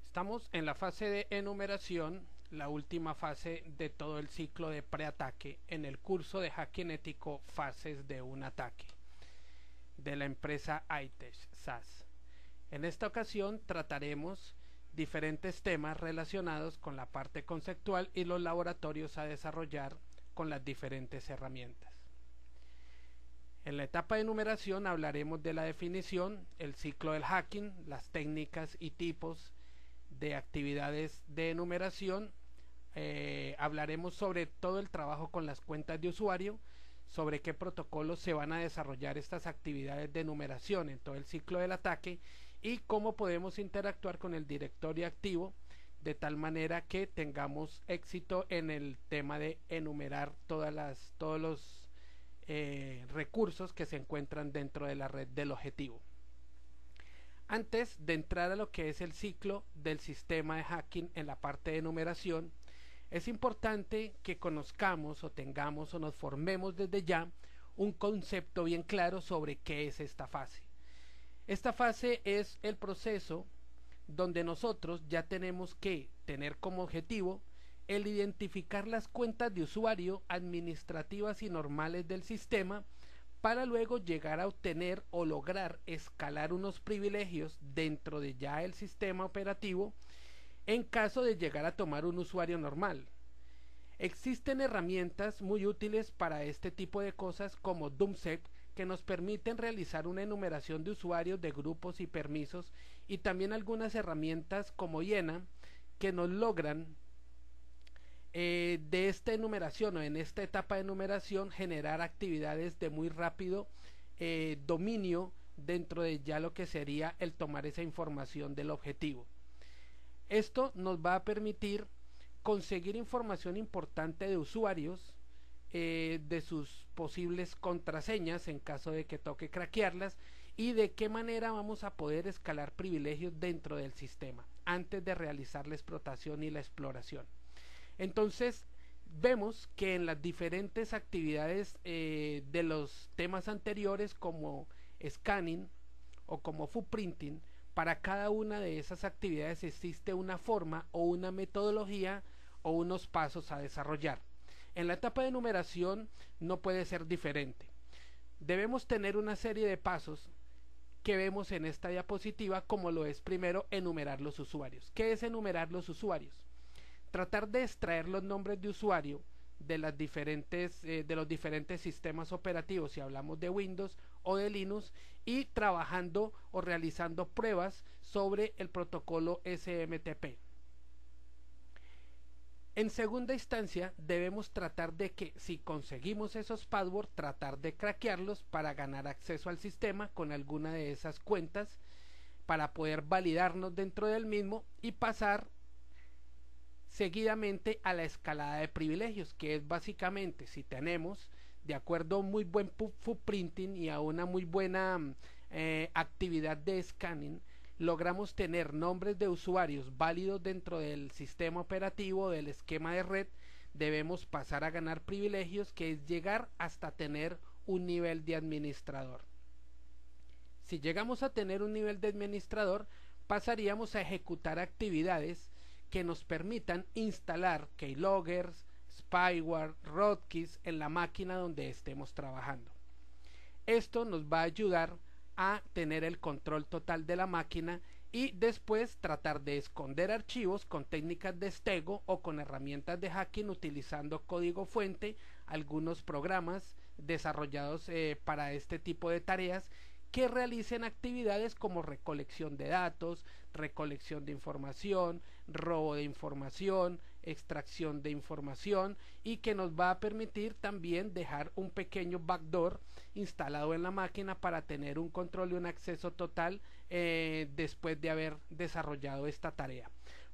Estamos en la fase de enumeración, la última fase de todo el ciclo de preataque en el curso de hacking ético Fases de un ataque de la empresa iTech SAS. En esta ocasión trataremos diferentes temas relacionados con la parte conceptual y los laboratorios a desarrollar con las diferentes herramientas. En la etapa de enumeración hablaremos de la definición, el ciclo del hacking, las técnicas y tipos de actividades de enumeración. Hablaremos sobre todo el trabajo con las cuentas de usuario, sobre qué protocolos se van a desarrollar estas actividades de enumeración en todo el ciclo del ataque y cómo podemos interactuar con el directorio activo de tal manera que tengamos éxito en el tema de enumerar todos los recursos que se encuentran dentro de la red del objetivo. Antes de entrar a lo que es el ciclo del sistema de hacking en la parte de enumeración, es importante que conozcamos o tengamos o nos formemos desde ya un concepto bien claro sobre qué es esta fase. Esta fase es el proceso donde nosotros ya tenemos que tener como objetivo el identificar las cuentas de usuario administrativas y normales del sistema para luego llegar a obtener o lograr escalar unos privilegios dentro de ya el sistema operativo en caso de llegar a tomar un usuario normal. Existen herramientas muy útiles para este tipo de cosas como Doomsec que nos permiten realizar una enumeración de usuarios, de grupos y permisos, y también algunas herramientas como Hiena que nos logran de esta enumeración o en esta etapa de enumeración generar actividades de muy rápido dominio dentro de ya lo que sería el tomar esa información del objetivo. Esto nos va a permitir conseguir información importante de usuarios, de sus posibles contraseñas en caso de que toque craquearlas y de qué manera vamos a poder escalar privilegios dentro del sistema antes de realizar la explotación y la exploración. Entonces vemos que en las diferentes actividades de los temas anteriores como scanning o como footprinting, para cada una de esas actividades existe una forma o una metodología o unos pasos a desarrollar. En la etapa de numeración no puede ser diferente. Debemos tener una serie de pasos que vemos en esta diapositiva, como lo es primero enumerar los usuarios. ¿Qué es enumerar los usuarios? Tratar de extraer los nombres de usuario de los diferentes sistemas operativos, si hablamos de Windows o de Linux, y trabajando o realizando pruebas sobre el protocolo SMTP. En segunda instancia, debemos tratar de que, si conseguimos esos passwords, tratar de craquearlos para ganar acceso al sistema con alguna de esas cuentas, para poder validarnos dentro del mismo y pasar seguidamente a la escalada de privilegios, que es básicamente si tenemos, de acuerdo a un muy buen footprinting y a una muy buena actividad de scanning, logramos tener nombres de usuarios válidos dentro del sistema operativo, del esquema de red, debemos pasar a ganar privilegios, que es llegar hasta tener un nivel de administrador. Si llegamos a tener un nivel de administrador, pasaríamos a ejecutar actividades que nos permitan instalar keyloggers, spyware, rootkits en la máquina donde estemos trabajando. Esto nos va a ayudar a tener el control total de la máquina y después tratar de esconder archivos con técnicas de stego o con herramientas de hacking utilizando código fuente, algunos programas desarrollados para este tipo de tareas que realicen actividades como recolección de datos, recolección de información, robo de información, extracción de información, y que nos va a permitir también dejar un pequeño backdoor instalado en la máquina para tener un control y un acceso total después de haber desarrollado esta tarea.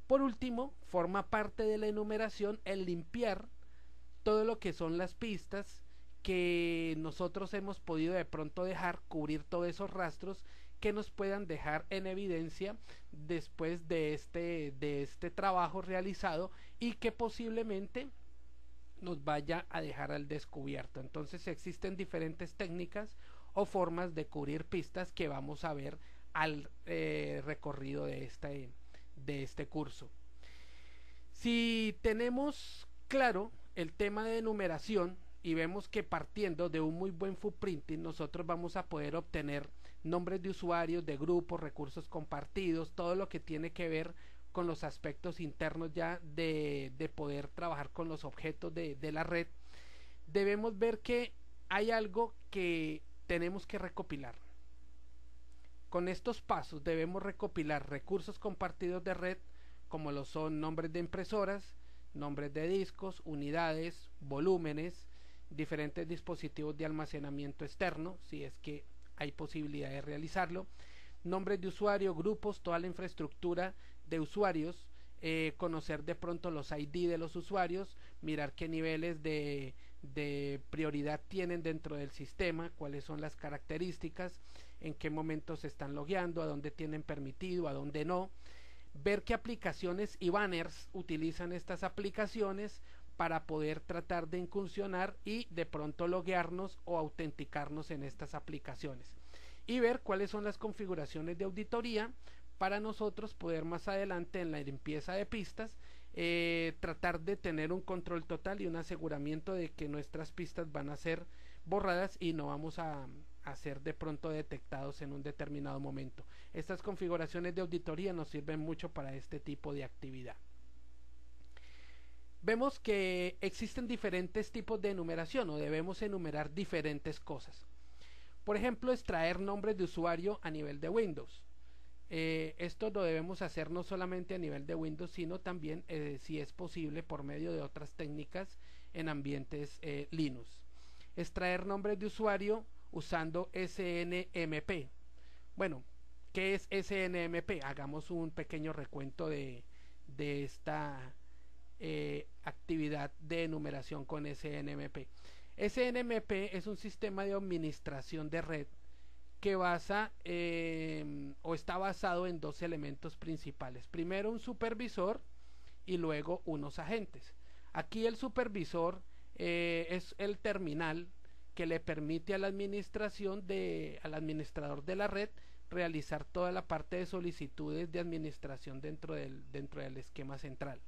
Por último, forma parte de la enumeración el limpiar todo lo que son las pistas que nosotros hemos podido de pronto dejar, cubrir todos esos rastros que nos puedan dejar en evidencia después de este trabajo realizado y que posiblemente nos vaya a dejar al descubierto. Entonces existen diferentes técnicas o formas de cubrir pistas que vamos a ver al recorrido de este curso. Si tenemos claro el tema de enumeración y vemos que partiendo de un muy buen footprinting nosotros vamos a poder obtener nombres de usuarios, de grupos, recursos compartidos, todo lo que tiene que ver con los aspectos internos ya de poder trabajar con los objetos de la red, debemos ver que hay algo que tenemos que recopilar. Con estos pasos debemos recopilar recursos compartidos de red, como lo son nombres de impresoras, nombres de discos, unidades, volúmenes, diferentes dispositivos de almacenamiento externo, si es que hay posibilidad de realizarlo, nombres de usuario, grupos, toda la infraestructura de usuarios, conocer de pronto los ID de los usuarios, mirar qué niveles de prioridad tienen dentro del sistema, cuáles son las características, en qué momentos se están logueando, a dónde tienen permitido, a dónde no, ver qué aplicaciones y banners utilizan estas aplicaciones para poder tratar de incursionar y de pronto loguearnos o autenticarnos en estas aplicaciones, y ver cuáles son las configuraciones de auditoría para nosotros poder más adelante en la limpieza de pistas tratar de tener un control total y un aseguramiento de que nuestras pistas van a ser borradas y no vamos a ser de pronto detectados en un determinado momento. Estas configuraciones de auditoría nos sirven mucho para este tipo de actividad. Vemos que existen diferentes tipos de enumeración o debemos enumerar diferentes cosas. Por ejemplo, extraer nombres de usuario a nivel de Windows. Esto lo debemos hacer no solamente a nivel de Windows, sino también, si es posible, por medio de otras técnicas en ambientes Linux. Extraer nombres de usuario usando SNMP. Bueno, ¿qué es SNMP? Hagamos un pequeño recuento de esta actividad de enumeración con SNMP. SNMP es un sistema de administración de red que basa o está basado en dos elementos principales. Primero un supervisor y luego unos agentes. Aquí el supervisor es el terminal que le permite a la administración al administrador de la red realizar toda la parte de solicitudes de administración dentro del esquema central.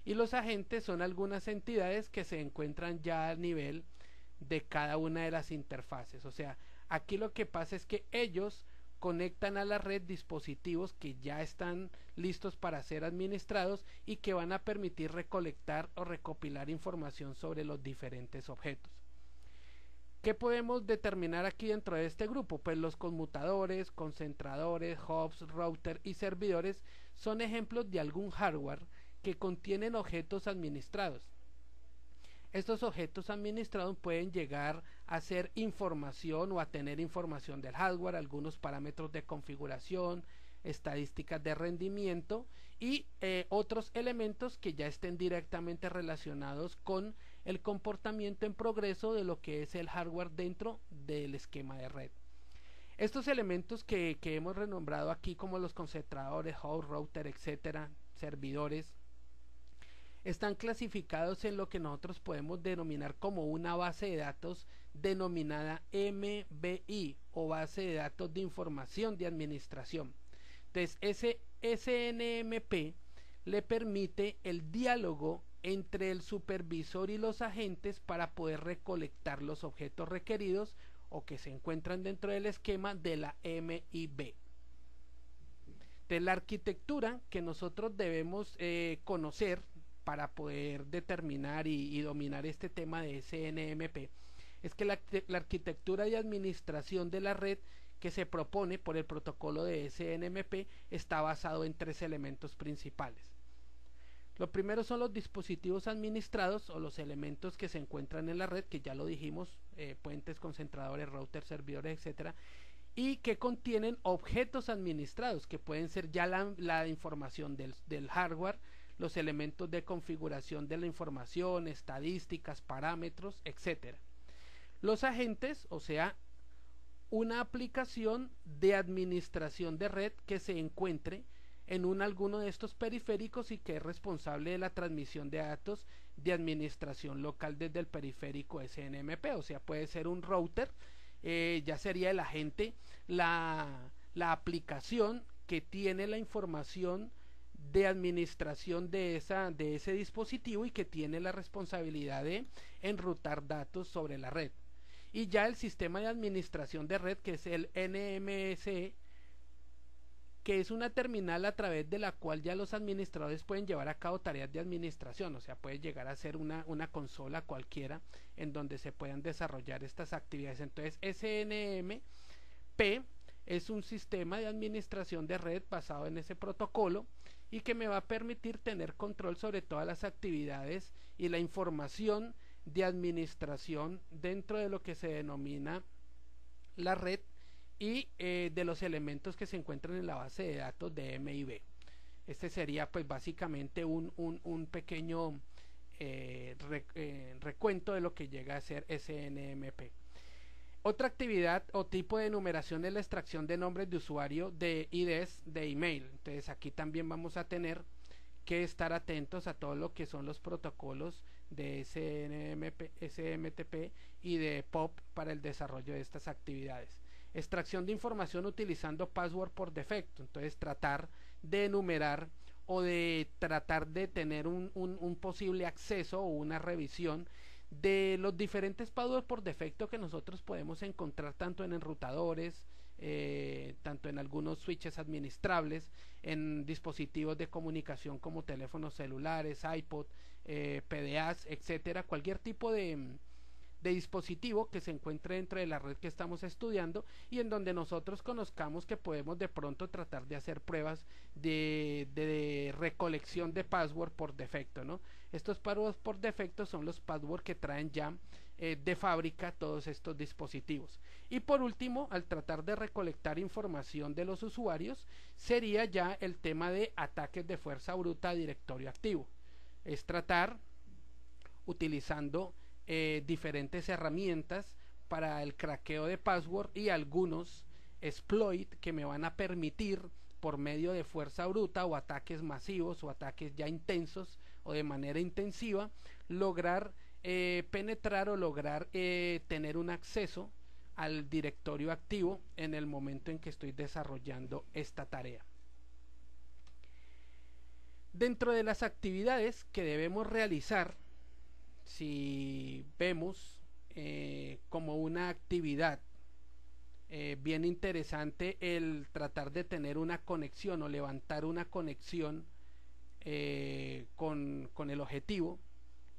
Y los agentes son algunas entidades que se encuentran ya a nivel de cada una de las interfaces. O sea, aquí lo que pasa es que ellos conectan a la red dispositivos que ya están listos para ser administrados y que van a permitir recolectar o recopilar información sobre los diferentes objetos. ¿Qué podemos determinar aquí dentro de este grupo? Pues los conmutadores, concentradores, hubs, router y servidores son ejemplos de algún hardware que contienen objetos administrados. Estos objetos administrados pueden llegar a ser información o a tener información del hardware, algunos parámetros de configuración, estadísticas de rendimiento y otros elementos que ya estén directamente relacionados con el comportamiento en progreso de lo que es el hardware dentro del esquema de red. Estos elementos que hemos renombrado aquí como los concentradores, host, router, etcétera, servidores, están clasificados en lo que nosotros podemos denominar como una base de datos denominada MBI o base de datos de información de administración. Entonces ese SNMP le permite el diálogo entre el supervisor y los agentes para poder recolectar los objetos requeridos o que se encuentran dentro del esquema de la MIB. De la arquitectura que nosotros debemos conocer para poder determinar y dominar este tema de SNMP es que la arquitectura de administración de la red que se propone por el protocolo de SNMP está basado en tres elementos principales. Lo primero son los dispositivos administrados o los elementos que se encuentran en la red, que ya lo dijimos, puentes, concentradores, routers, servidores, etcétera, y que contienen objetos administrados que pueden ser ya la información del hardware, los elementos de configuración de la información, estadísticas, parámetros, etcétera. Los agentes, o sea, una aplicación de administración de red que se encuentre en alguno de estos periféricos y que es responsable de la transmisión de datos de administración local desde el periférico SNMP, o sea, puede ser un router, ya sería el agente, la aplicación que tiene la información de administración de ese dispositivo y que tiene la responsabilidad de enrutar datos sobre la red. Y ya el sistema de administración de red, que es el NMSE, que es una terminal a través de la cual ya los administradores pueden llevar a cabo tareas de administración, o sea, puede llegar a ser una consola cualquiera en donde se puedan desarrollar estas actividades. Entonces, SNMP es un sistema de administración de red basado en ese protocolo y que me va a permitir tener control sobre todas las actividades y la información de administración dentro de lo que se denomina la red y de los elementos que se encuentran en la base de datos de MIB. Este sería pues básicamente un pequeño recuento de lo que llega a ser SNMP. Otra actividad o tipo de enumeración es la extracción de nombres de usuario de IDs de email. Entonces aquí también vamos a tener que estar atentos a todo lo que son los protocolos de SMTP y de POP para el desarrollo de estas actividades. Extracción de información utilizando password por defecto. Entonces tratar de enumerar o de tratar de tener un posible acceso o una revisión de los diferentes passwords por defecto que nosotros podemos encontrar tanto en enrutadores, tanto en algunos switches administrables, en dispositivos de comunicación como teléfonos celulares, iPod, PDAs, etcétera, cualquier tipo de dispositivo que se encuentre dentro de la red que estamos estudiando y en donde nosotros conozcamos que podemos de pronto tratar de hacer pruebas de recolección de password por defecto, ¿no? Estos passwords por defecto son los passwords que traen ya de fábrica todos estos dispositivos. Y por último, al tratar de recolectar información de los usuarios, sería ya el tema de ataques de fuerza bruta a directorio activo. Es tratar, utilizando diferentes herramientas para el craqueo de password y algunos exploit que me van a permitir por medio de fuerza bruta o ataques masivos o ataques ya intensos o de manera intensiva lograr penetrar o lograr tener un acceso al directorio activo en el momento en que estoy desarrollando esta tarea. Dentro de las actividades que debemos realizar, si vemos como una actividad bien interesante el tratar de tener una conexión o levantar una conexión con el objetivo,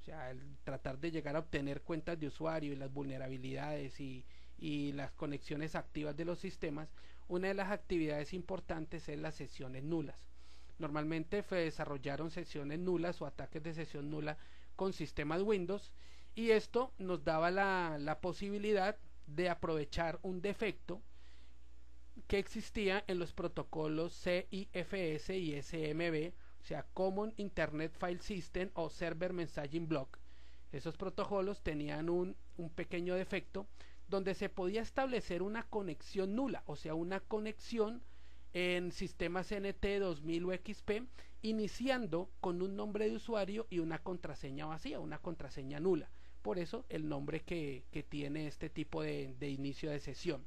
o sea, el tratar de llegar a obtener cuentas de usuario y las vulnerabilidades y las conexiones activas de los sistemas, una de las actividades importantes es las sesiones nulas. Normalmente se desarrollaron sesiones nulas o ataques de sesión nula con sistemas Windows y esto nos daba la posibilidad de aprovechar un defecto que existía en los protocolos CIFS y SMB, o sea, Common Internet File System o Server Messaging Block. Esos protocolos tenían un pequeño defecto donde se podía establecer una conexión nula, o sea, una conexión en sistemas NT 2000 o XP iniciando con un nombre de usuario y una contraseña vacía, una contraseña nula. Por eso el nombre que tiene este tipo de inicio de sesión.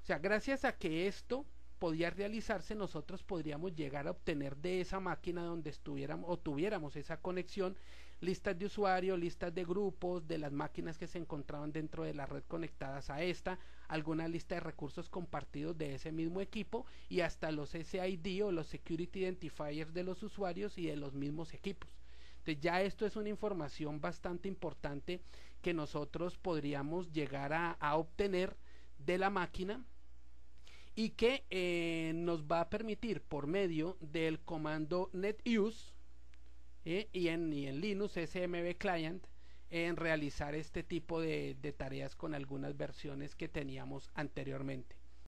O sea, gracias a que esto podía realizarse, nosotros podríamos llegar a obtener de esa máquina donde estuviéramos o tuviéramos esa conexión, listas de usuarios, listas de grupos, de las máquinas que se encontraban dentro de la red conectadas a esta, alguna lista de recursos compartidos de ese mismo equipo y hasta los SID o los Security Identifiers de los usuarios y de los mismos equipos. Entonces ya esto es una información bastante importante que nosotros podríamos llegar a obtener de la máquina y que nos va a permitir por medio del comando netuse y en Linux SMB Client en realizar este tipo de tareas con algunas versiones que teníamos anteriormente.